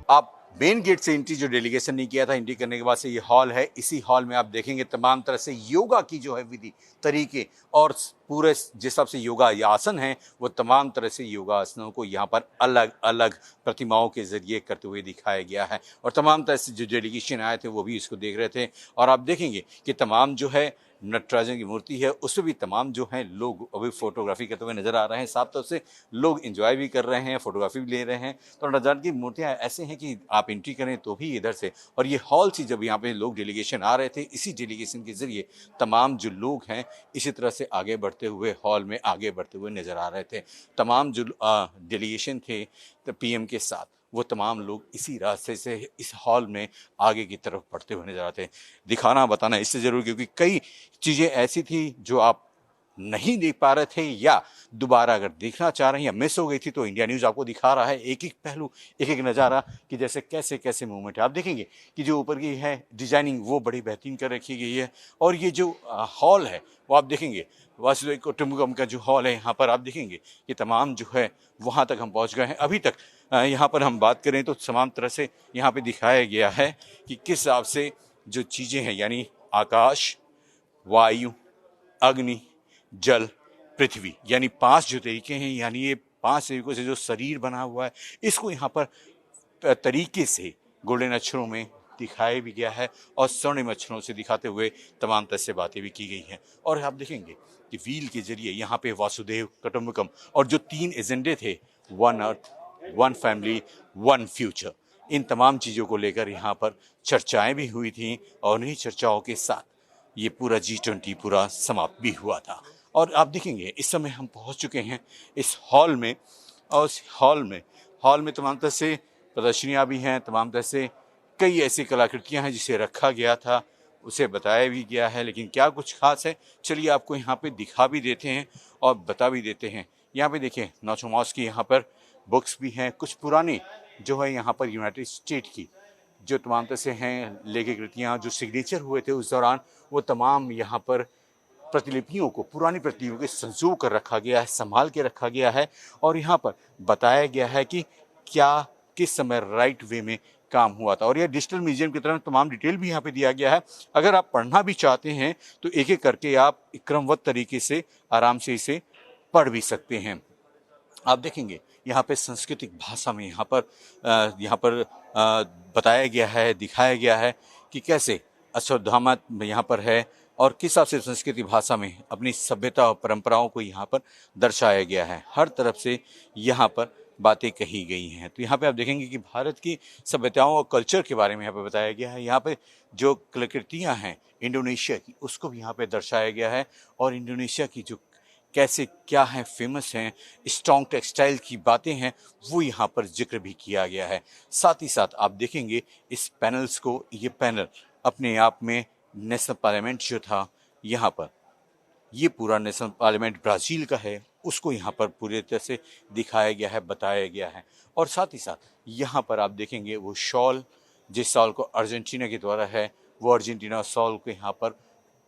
आप main gate से entry जो डेलीगेशन ने किया था, एंट्री करने के बाद से ये हॉल है। इसी हॉल में आप देखेंगे तमाम तरह से योगा की जो है विधि तरीके और पूरे जिस हिसाब से योगा या आसन है वो तमाम तरह से योगा आसनों को यहाँ पर अलग अलग प्रतिमाओं के जरिए करते हुए दिखाया गया है। और तमाम तरह से जो डेलीगेशन आए थे वो भी इसको देख रहे थे। और आप देखेंगे कि तमाम जो है नटराजन की मूर्ति है उसमें भी तमाम जो हैं लोग अभी फोटोग्राफी करते हुए नजर आ रहे हैं। साफ तौर से लोग एंजॉय भी कर रहे हैं, फोटोग्राफी भी ले रहे हैं। तो नटराजन की मूर्तियां ऐसे हैं कि आप एंट्री करें तो भी इधर से, और ये हॉल से जब यहाँ पे लोग डेलीगेशन आ रहे थे, इसी डेलीगेशन के जरिए तमाम जो लोग हैं इसी तरह से आगे बढ़ते हुए हॉल में आगे बढ़ते हुए नजर आ रहे थे। तमाम जो डेलीगेशन थे पीएम के साथ वो तमाम लोग इसी रास्ते से इस हॉल में आगे की तरफ बढ़ते हुए नजर आते हैं। दिखाना बताना इससे जरूर, क्योंकि कई चीज़ें ऐसी थी जो आप नहीं देख पा रहे थे या दोबारा अगर देखना चाह रहे हैं या मिस हो गई थी, तो इंडिया न्यूज़ आपको दिखा रहा है एक एक पहलू, एक एक नज़ारा कि जैसे कैसे कैसे मूवमेंट है। आप देखेंगे कि जो ऊपर की है डिजाइनिंग वो बड़ी बेहतरीन कर रखी गई है। और ये जो हॉल है वो आप देखेंगे वासुदेव कुटुंबकम का जो हॉल है यहाँ पर आप देखेंगे कि तमाम जो है वहाँ तक हम पहुँच गए हैं। अभी तक यहाँ पर हम बात करें तो तमाम तरह से यहाँ पे दिखाया गया है कि किस हिसाब से जो चीज़ें हैं, यानी आकाश, वायु, अग्नि, जल, पृथ्वी, यानी 5 जो तरीके हैं, यानी ये 5 तरीकों से जो शरीर बना हुआ है इसको यहाँ पर तरीके से गोल्डन अक्षरों में दिखाया भी गया है और स्वर्णिम अक्षरों से दिखाते हुए तमाम तरह से बातें भी की गई हैं। और आप देखेंगे कि व्हील के जरिए यहाँ पे वासुदेव कुटुंबकम और जो 3 एजेंडे थे, one earth, one family, one future, इन तमाम चीज़ों को लेकर यहाँ पर चर्चाएं भी हुई थी। और उन्हीं चर्चाओं के साथ ये पूरा G20 पूरा समाप्त भी हुआ था। और आप देखेंगे इस समय हम पहुंच चुके हैं इस हॉल में, और इस हॉल में तमाम तरह से प्रदर्शनियां भी हैं, तमाम तरह से कई ऐसी कलाकृतियां हैं जिसे रखा गया था, उसे बताया भी गया है। लेकिन क्या कुछ खास है, चलिए आपको यहाँ पे दिखा भी देते हैं और बता भी देते हैं। यहाँ पे देखिए नोस्ट्राडामस की यहाँ पर बुक्स भी हैं, कुछ पुरानी जो है यहाँ पर यूनाइटेड स्टेट की जो तमाम तरह से हैं लेखक कृतियाँ जो सिग्नेचर हुए थे उस दौरान, वो तमाम यहाँ पर प्रतिलिपियों को, पुरानी प्रतिलिपियों को संजो कर रखा गया है, संभाल के रखा गया है। और यहाँ पर बताया गया है कि क्या किस समय राइट वे में काम हुआ था। और यह डिजिटल म्यूजियम की तरह तमाम डिटेल भी यहाँ पे दिया गया है। अगर आप पढ़ना भी चाहते हैं तो एक एक करके आप क्रमबद्ध तरीके से आराम से इसे पढ़ भी सकते हैं। आप देखेंगे यहाँ पे सांस्कृतिक भाषा में यहाँ पर बताया गया है, दिखाया गया है कि कैसे अश्वत्थामा यहाँ पर है और किस हिसाब से संस्कृति भाषा में अपनी सभ्यता और परंपराओं को यहाँ पर दर्शाया गया है। हर तरफ से यहाँ पर बातें कही गई हैं। तो यहाँ पे आप देखेंगे कि भारत की सभ्यताओं और कल्चर के बारे में यहाँ पे बताया गया है। यहाँ पे जो कलाकृतियाँ हैं इंडोनेशिया की, उसको भी यहाँ पे दर्शाया गया है। और इंडोनेशिया की जो कैसे क्या है फेमस हैं, स्ट्रॉन्ग टेक्सटाइल की बातें हैं, वो यहाँ पर जिक्र भी किया गया है। साथ ही साथ आप देखेंगे इस पैनल्स को, ये पैनल अपने आप में नेशनल पार्लियामेंट जो था यहाँ पर, ये पूरा नेशनल पार्लियामेंट ब्राज़ील का है, उसको यहाँ पर पूरी तरह से दिखाया गया है, बताया गया है। और साथ ही साथ यहाँ पर आप देखेंगे वो शॉल, जिस शॉल को अर्जेंटीना के द्वारा है, वो अर्जेंटीना शॉल को यहाँ पर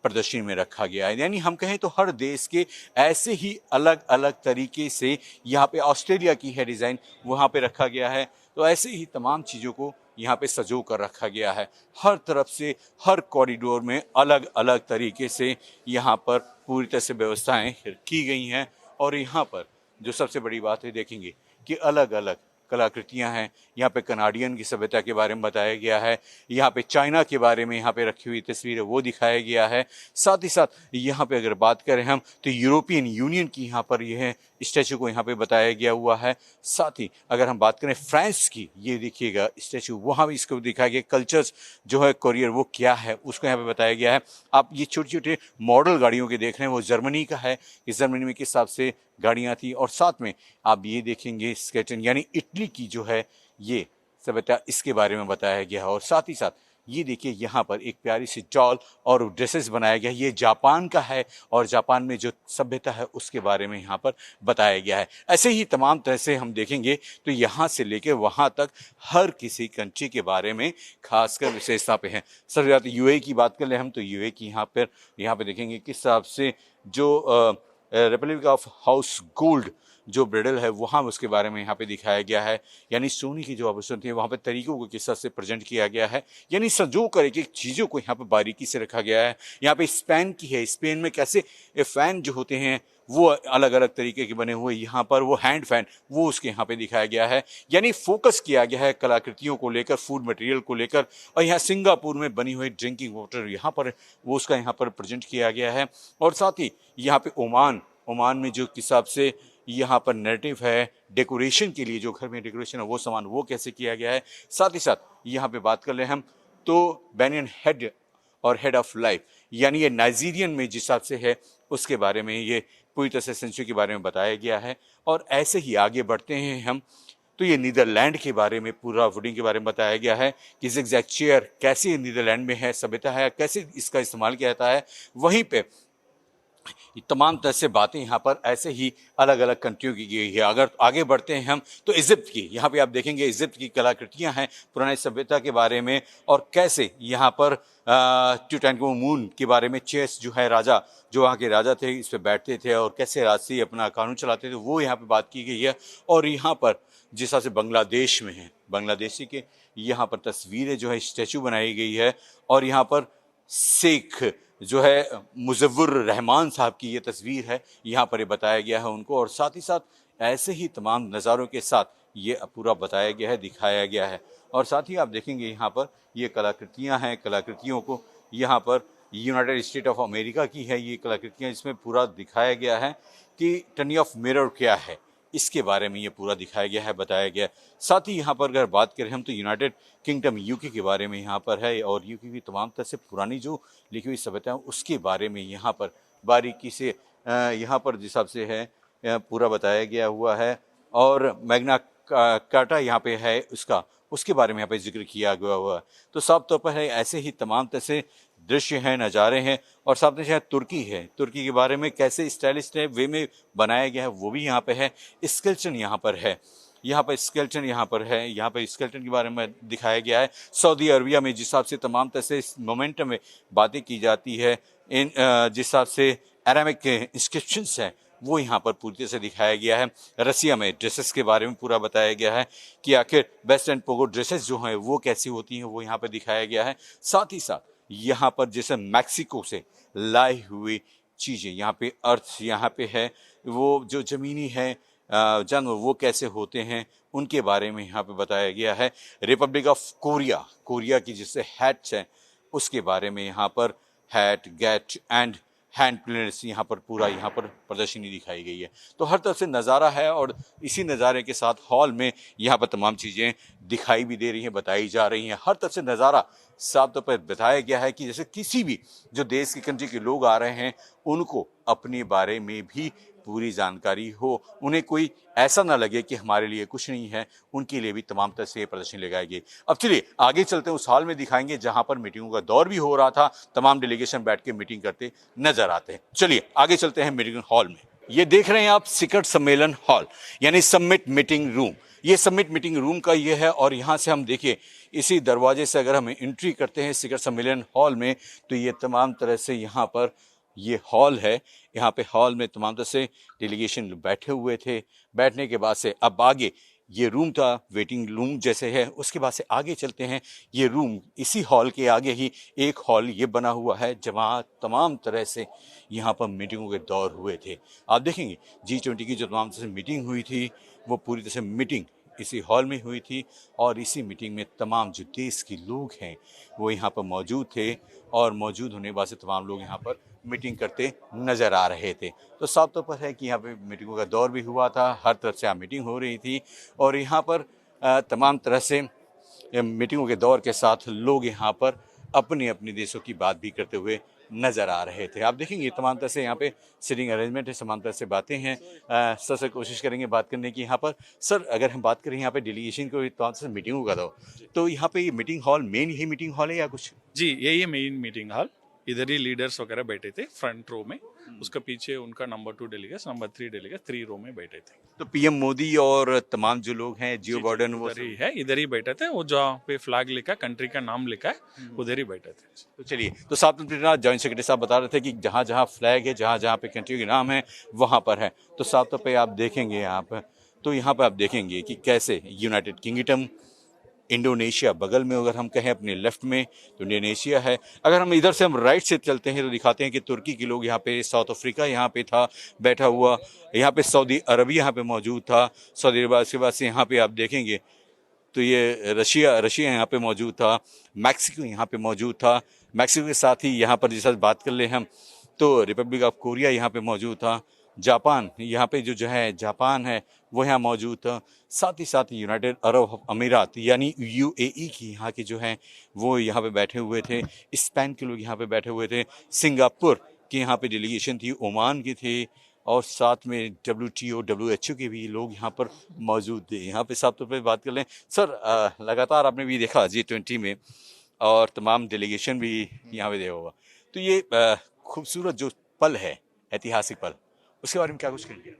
प्रदर्शनी में रखा गया है। यानी हम कहें तो हर देश के ऐसे ही अलग अलग तरीके से, यहाँ पे ऑस्ट्रेलिया की है डिज़ाइन, वहाँ पे रखा गया है। तो ऐसे ही तमाम चीज़ों को यहाँ पे सजो कर रखा गया है। हर तरफ से हर कॉरिडोर में अलग अलग तरीके से यहाँ पर पूरी तरह से व्यवस्थाएं की गई हैं। और यहाँ पर जो सबसे बड़ी बात है देखेंगे कि अलग अलग कलाकृतियां हैं। यहाँ पे कनाडियन की सभ्यता के बारे में बताया गया है, यहाँ पे चाइना के बारे में यहाँ पे रखी हुई तस्वीर है वो दिखाया गया है। साथ ही साथ यहाँ पे अगर बात करें हम तो यूरोपियन यूनियन की यहाँ पर यह स्टैचू को यहाँ पे बताया गया हुआ है। साथ ही अगर हम बात करें फ्रांस की, ये देखिएगा स्टैचू, वहाँ भी इसको दिखाया गया। कल्चर्स जो है कोरियर वो क्या है उसको यहाँ पे बताया गया है। आप ये छोटे छोटे मॉडल गाड़ियों के देख रहे हैं, वो जर्मनी का है कि जर्मनी में किस हिसाब से गाड़ियाँ थी। और साथ में आप ये देखेंगे स्केटन यानी इटली की जो है ये सभ्यता, इसके बारे में बताया गया है। और साथ ही साथ ये देखिए यहाँ पर एक प्यारी सी डॉल और ड्रेसेस बनाया गया है, ये जापान का है और जापान में जो सभ्यता है उसके बारे में यहाँ पर बताया गया है। ऐसे ही तमाम तरह से हम देखेंगे तो यहाँ से लेके वहाँ तक हर किसी कंट्री के बारे में खासकर विशेषता पे है। सबसे ज़्यादा यूएई की बात कर ले हम तो यूएई की यहाँ पे देखेंगे किस हिसाब से जो रिपब्लिक ऑफ हाउस गोल्ड जो ब्रिडल है वहाँ उसके बारे में यहाँ पे दिखाया गया है। यानी सोने की जो आभूषण थे वहाँ पे तरीकों को किस तरह से प्रेजेंट किया गया है, यानी संजो कर एक एक चीज़ों को यहाँ पे बारीकी से रखा गया है। यहाँ पे स्पेन की है, स्पेन में कैसे फैन जो होते हैं वो अलग अलग तरीके के बने हुए, यहाँ पर वो हैंड फैन वो उसके यहाँ पे दिखाया गया है। यानी फोकस किया गया है कलाकृतियों को लेकर, फूड मटेरियल को लेकर। और यहाँ सिंगापुर में बनी हुई ड्रिंकिंग वाटर यहाँ पर वो उसका यहाँ पर प्रेजेंट किया गया है। और साथ ही यहाँ पे ओमान में जो हिसाब से यहाँ पर नैरेटिव है डेकोरेशन के लिए, जो घर में डेकोरेशन है वो सामान वो कैसे किया गया है। साथ ही साथ यहाँ पे बात कर ले हम तो बेनियन हेड और हेड ऑफ लाइफ, यानी ये नाइजीरियन में जिस हिसाब से है उसके बारे में ये पूरी तरह से सेंचुरी के बारे में बताया गया है। और ऐसे ही आगे बढ़ते हैं हम तो ये नीदरलैंड के बारे में, पूरा वुडिंग के बारे में बताया गया है कि ज़िगज़ैग चेयर कैसे नीदरलैंड में है, सभ्यता है, कैसे इसका इस्तेमाल किया जाता है। वहीं पे तमाम तरह से बातें यहाँ पर ऐसे ही अलग अलग कंट्रियों की गई है। अगर आगे बढ़ते हैं हम तो इजिप्ट की, यहाँ पे आप देखेंगे इजिप्ट की कलाकृतियाँ हैं पुरानी सभ्यता के बारे में, और कैसे यहाँ पर टूटैंखमून के बारे में, चेस जो है राजा, जो वहाँ के राजा थे इस पे बैठते थे और कैसे राजसी अपना कानून चलाते थे, वो यहाँ पे बात की गई है। और यहाँ पर जिस तरह से बांग्लादेश में है, बांग्लादेशी के यहाँ पर तस्वीरें जो है स्टैचू बनाई गई है। और यहाँ पर शेख जो है मुजव्वर रहमान साहब की ये तस्वीर है, यहाँ पर ये बताया गया है उनको। और साथ ही साथ ऐसे ही तमाम नज़ारों के साथ ये पूरा बताया गया है, दिखाया गया है। और साथ ही आप देखेंगे यहाँ पर ये कलाकृतियाँ हैं, कलाकृतियों को यहाँ पर यूनाइटेड स्टेट ऑफ अमेरिका की है ये कलाकृतियाँ, इसमें पूरा दिखाया गया है कि टनी ऑफ मिरर क्या है, इसके बारे में ये पूरा दिखाया गया है, बताया गया है। साथ ही यहाँ पर अगर बात करें हम तो यूनाइटेड किंगडम यूके के बारे में यहाँ पर है, और यूके की तमाम तरह से पुरानी जो लिखी हुई सभ्यता है उसके बारे में यहाँ पर बारीकी से यहाँ पर जिस हिसाब से है पूरा बताया गया हुआ है। और मैग्ना कार्टा यहाँ पे है उसके बारे में यहाँ पे जिक्र किया गया हुआ है। तो साफ तौर पर है ऐसे ही तमाम तरह से दृश्य हैं, नज़ारे हैं। और साथ में तुर्की है, तुर्की के बारे में कैसे स्टाइलिश वे में बनाया गया है वो भी यहाँ पे है। स्केल्टन यहाँ पर है, यहाँ पर स्केल्टन यहाँ पर है, यहाँ पर स्केल्टन के बारे में दिखाया गया है। सऊदी अरबिया में जिस हिसाब से तमाम तरह से इस मोमेंट में बातें की जाती है, इन जिस हिसाब से एरामिक इंस्क्रिप्शंस हैं वो यहाँ पर पूरी तरह से दिखाया गया है। रसिया में ड्रेसेस के बारे में पूरा बताया गया है कि आखिर वेस्ट एंड पोगो ड्रेसेस जो हैं वो कैसी होती हैं, वो यहाँ पर दिखाया गया है। साथ ही साथ यहाँ पर जैसे मैक्सिको से लाई हुई चीज़ें, यहाँ पे अर्थ यहाँ पे है, वो जो ज़मीनी है जानवर वो कैसे होते हैं उनके बारे में यहाँ पे बताया गया है। रिपब्लिक ऑफ कोरिया की जैसे हैट्स हैं उसके बारे में यहाँ पर hat, gate and hand plates यहाँ पर पूरा यहाँ पर प्रदर्शनी दिखाई गई है। तो हर तरफ से नज़ारा है, और इसी नज़ारे के साथ हॉल में यहाँ पर तमाम चीज़ें दिखाई भी दे रही हैं, बताई जा रही हैं। हर तरफ से नज़ारा साफ तौर पर बताया गया है कि जैसे किसी भी जो देश की कंट्री के लोग आ रहे हैं उनको अपने बारे में भी पूरी जानकारी हो, उन्हें कोई ऐसा ना लगे कि हमारे लिए कुछ नहीं है, उनके लिए भी तमाम तरह से प्रदर्शनी लगाई गई। अब चलिए आगे चलते हैं, उस हॉल में दिखाएंगे जहां पर मीटिंगों का दौर भी हो रहा था, तमाम डेलीगेशन बैठ के मीटिंग करते नजर आते हैं। चलिए आगे चलते हैं मीटिंग हॉल में। ये देख रहे हैं आप शिखर सम्मेलन हॉल, यानी समिट मीटिंग रूम। ये समिट मीटिंग रूम का ये है, और यहाँ से हम देखिए इसी दरवाजे से अगर हम एंट्री करते हैं शिखर सम्मेलन हॉल में तो ये तमाम तरह से यहाँ पर ये हॉल है। यहाँ पे हॉल में तमाम तरह से डेलीगेशन बैठे हुए थे। बैठने के बाद से अब आगे ये रूम था, वेटिंग रूम जैसे है। उसके बाद से आगे चलते हैं, ये रूम इसी हॉल के आगे ही एक हॉल ये बना हुआ है जहाँ तमाम तरह से यहाँ पर मीटिंगों के दौर हुए थे। आप देखेंगे G20 की जो तमाम तरह से मीटिंग हुई थी वो पूरी तरह से मीटिंग इसी हॉल में हुई थी, और इसी मीटिंग में तमाम जो देश के लोग हैं वो यहाँ पर मौजूद थे, और मौजूद होने के बाद से तमाम लोग यहाँ पर मीटिंग करते नज़र आ रहे थे। तो साफ तौर पर है कि यहाँ पे मीटिंगों का दौर भी हुआ था, हर तरफ से यहाँ मीटिंग हो रही थी, और यहाँ पर तमाम तरह से मीटिंगों के दौर के साथ लोग यहाँ पर अपने अपने देशों की बात भी करते हुए नज़र आ रहे थे। आप देखेंगे तमाम तरह से यहाँ पे सिटिंग अरेंजमेंट है, तमाम तरह से बातें हैं। सर से कोशिश करेंगे बात करने की। यहाँ पर सर अगर हम बात करें यहाँ पे डेलीगेशन को तमाम तरह से मीटिंगों का दौर, तो यहाँ पे ये मीटिंग हॉल मेन यही मीटिंग हॉल है या कुछ? जी, यही है मेन मीटिंग हॉल। इधर ही लीडर्स वगैरह बैठे थे फ्रंट रो में, उसके पीछे उनका नंबर 2 डेलीगेट्स, नंबर 3 डेलीगेट्स 3 रो में बैठे थे। तो पीएम मोदी और तमाम जो लोग हैं, जियो जी, बाइडेन, वो उधर ही है, इधर ही बैठे थे। वो जहाँ पे फ्लैग लिखा है, कंट्री का नाम लिखा है, उधर ही बैठे थे। तो चलिए, तो साथ में प्रीतनाथ जॉइंट सेक्रेटरी साहब बता रहे थे कि जहाँ जहाँ फ्लैग है, जहाँ जहाँ पे कंट्री के नाम है, वहाँ पर है। तो साथ पे आप देखेंगे यहाँ पर, तो यहाँ पर आप देखेंगे कि कैसे यूनाइटेड किंगडम, इंडोनेशिया बगल में, अगर हम कहें अपने लेफ्ट में तो इंडोनेशिया है। अगर हम इधर से हम राइट से चलते हैं तो दिखाते हैं कि तुर्की के लोग यहाँ पे, साउथ अफ्रीका यहाँ पे था बैठा हुआ, यहाँ पे सऊदी अरब यहाँ पे मौजूद था, सऊदी अरब के बाद से यहाँ पे आप देखेंगे तो ये रशिया यहाँ पे मौजूद था, मैक्सिको यहाँ पे मौजूद था। मैक्सिको के साथ ही यहाँ पर जैसा बात कर ले हम तो रिपब्लिक ऑफ कोरिया यहाँ पे मौजूद था। जापान यहाँ पे जो है जापान है वो यहाँ मौजूद था। साथ ही साथ यूनाइटेड अरब अमीरात यानी यूएई की यहाँ के जो हैं वो यहाँ पे बैठे हुए थे। स्पेन के लोग यहाँ पे बैठे हुए थे। सिंगापुर की यहाँ पे डेलीगेशन थी, ओमान की थी, और साथ में WTO WHO के भी लोग यहाँ पर मौजूद थे। यहाँ पे साफ तौर पर बात कर लें सर, लगातार आपने भी देखा G20 में और तमाम डेलीगेशन भी यहाँ पे देखा होगा, तो ये खूबसूरत जो पल है, ऐतिहासिक पल, उसके बारे में क्या कुछ कहेंगे?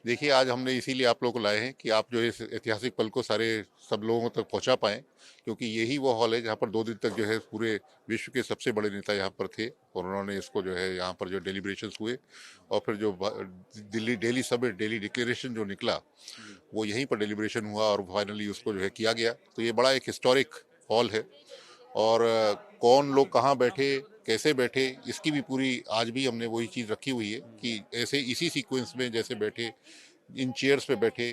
देखिए, आज हमने इसीलिए आप लोगों को लाए हैं कि आप जो इस ऐतिहासिक पल को सब लोगों तक पहुंचा पाएं, क्योंकि यही वो हॉल है जहां पर 2 दिन तक जो है पूरे विश्व के सबसे बड़े नेता यहां पर थे और उन्होंने इसको जो है यहां पर जो डेलिब्रेशंस हुए और फिर जो डेली समिट, डेली डिक्लेरेशन जो निकला वो यहीं पर डेलिब्रेशन हुआ और फाइनली उसको जो है किया गया। तो ये बड़ा एक हिस्टोरिक हॉल है और कौन लोग कहाँ बैठे, कैसे बैठे, इसकी भी पूरी आज भी हमने वही चीज़ रखी हुई है कि ऐसे इसी सीक्वेंस में जैसे बैठे, इन चेयर्स पे बैठे,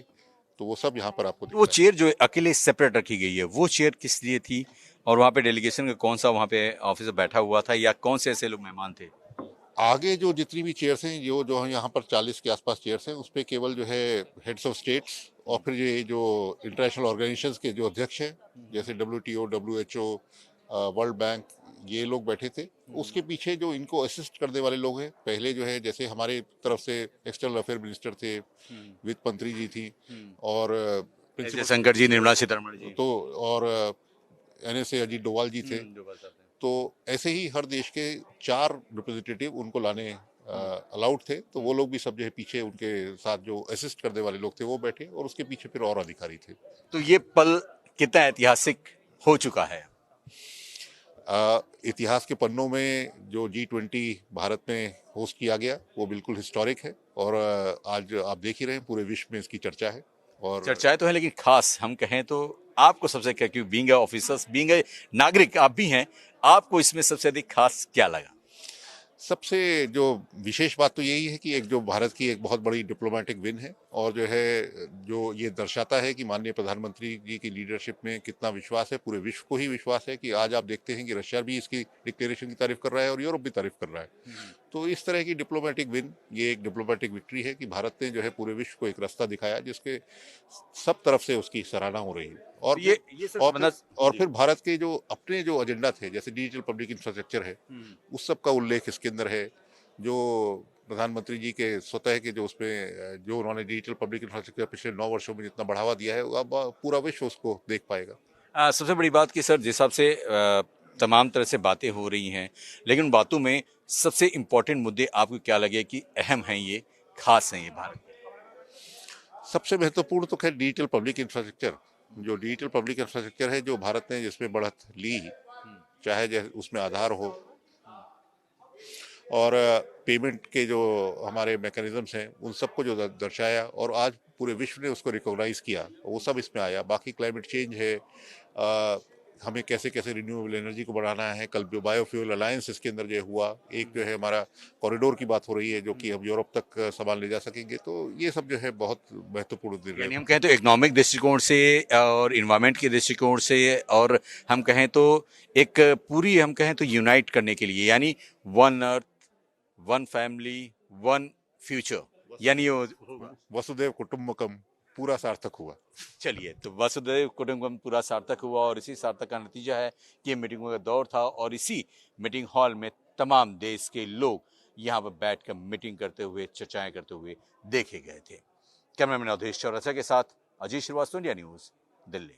तो वो सब यहाँ पर आपको वो दिखता है। चेयर जो अकेले सेपरेट रखी गई है, वो चेयर किस लिए थी और वहाँ पे डेलीगेशन का कौन सा वहाँ पे ऑफिसर बैठा हुआ था या कौन से ऐसे लोग मेहमान थे? आगे जो जितनी भी चेयर्स हैं, जो यहाँ पर 40 के आसपास चेयर्स हैं, उस पर केवल जो है हेड्स ऑफ स्टेट्स और फिर ये जो इंटरनेशनल ऑर्गेनाइजेशंस के जो अध्यक्ष हैं, जैसे WTO, WHO, वर्ल्ड बैंक, ये लोग बैठे थे। उसके पीछे जो इनको असिस्ट करने वाले लोग हैं, पहले जो है जैसे हमारे तरफ से एक्सटर्नल अफेयर मिनिस्टर थे, वित्त मंत्री जी थी और जयशंकर जी, निर्मला सीतारमण जी, तो और NSA अजीत डोभाल जी थे। तो ऐसे ही हर देश के 4 रिप्रेजेंटेटिव उनको लाने अलाउड थे, तो वो लोग भी सब जो है पीछे उनके साथ जो असिस्ट करने वाले लोग थे वो बैठे और उसके पीछे फिर और अधिकारी थे। तो ये पल कितना ऐतिहासिक हो चुका है? इतिहास के पन्नों में जो G20 भारत में होस्ट किया गया वो बिल्कुल हिस्टोरिक है और आज आप देख ही रहे हैं पूरे विश्व में इसकी चर्चा है। और चर्चाएं तो है, लेकिन खास हम कहें तो आपको सबसे क्या, क्योंकि बीइंग ऑफिसर्स, बीइंग नागरिक आप भी हैं, आपको इसमें सबसे अधिक खास क्या लगा? सबसे जो विशेष बात तो यही है कि एक जो भारत की एक बहुत बड़ी डिप्लोमेटिक विन है और जो है जो ये दर्शाता है कि माननीय प्रधानमंत्री जी की लीडरशिप में कितना विश्वास है, पूरे विश्व को ही विश्वास है कि आज आप देखते हैं कि रशिया भी इसकी डिक्लेरेशन की तारीफ कर रहा है और यूरोप भी तारीफ कर रहा है। तो इस तरह की डिप्लोमेटिक विन, ये एक डिप्लोमेटिक विक्ट्री है कि भारत ने जो है पूरे विश्व को एक रास्ता दिखाया जिसके सब तरफ से उसकी सराहना हो रही है। और ये और फिर भारत के जो अपने जो एजेंडा थे, जैसे डिजिटल पब्लिक इंफ्रास्ट्रक्चर है, उस सब का उल्लेख इसके अंदर है। जो प्रधानमंत्री जी के स्वतः के जो उसमें जो उन्होंने डिजिटल पब्लिक इंफ्रास्ट्रक्चर पिछले 9 वर्षों में जितना बढ़ावा दिया है, अब पूरा विश्व उसको देख पाएगा। सबसे बड़ी बात कि सर जिस हिसाब से तमाम तरह से बातें हो रही हैं, लेकिन उन बातों में सबसे इम्पोर्टेंट मुद्दे आपको क्या लगे कि अहम हैं, ये खास हैं ये भारत? सबसे महत्वपूर्ण तो खैर डिजिटल पब्लिक इंफ्रास्ट्रक्चर, जो डिजिटल पब्लिक इंफ्रास्ट्रक्चर है जो भारत ने जिसमें बढ़त ली, चाहे उसमें आधार हो और पेमेंट के जो हमारे मैकेनिज्म्स हैं उन सबको जो दर्शाया और आज पूरे विश्व ने उसको रिकॉग्नाइज किया, वो सब इसमें आया। बाकी क्लाइमेट चेंज है, हमें कैसे कैसे रिन्यूएबल एनर्जी को बढ़ाना है, कल जो बायोफ्यूल अलायंस इसके अंदर जो हुआ, एक जो है हमारा कॉरिडोर की बात हो रही है जो कि हम यूरोप तक सामान ले जा सकेंगे। तो ये सब जो है बहुत महत्वपूर्ण निर्णय, यानी हम कहें तो इकोनॉमिक दृष्टिकोण से और इन्वायरमेंट के दृष्टिकोण से, और हम कहें तो एक पूरी हम कहें तो यूनाइट करने के लिए, यानी one earth, one family, one future, यानी वसुधैव कुटुंबकम पूरा सार्थक हुआ। चलिए, तो वसुधैव कुटुंबकम पूरा सार्थक हुआ और इसी सार्थक का नतीजा है कि मीटिंगों का दौर था और इसी मीटिंग हॉल में तमाम देश के लोग यहाँ पर बैठकर मीटिंग करते हुए, चर्चाएं करते हुए देखे गए थे। कैमरामैन अवधेश चौरसिया के साथ अजीत श्रीवास्तव, इंडिया न्यूज़, दिल्ली।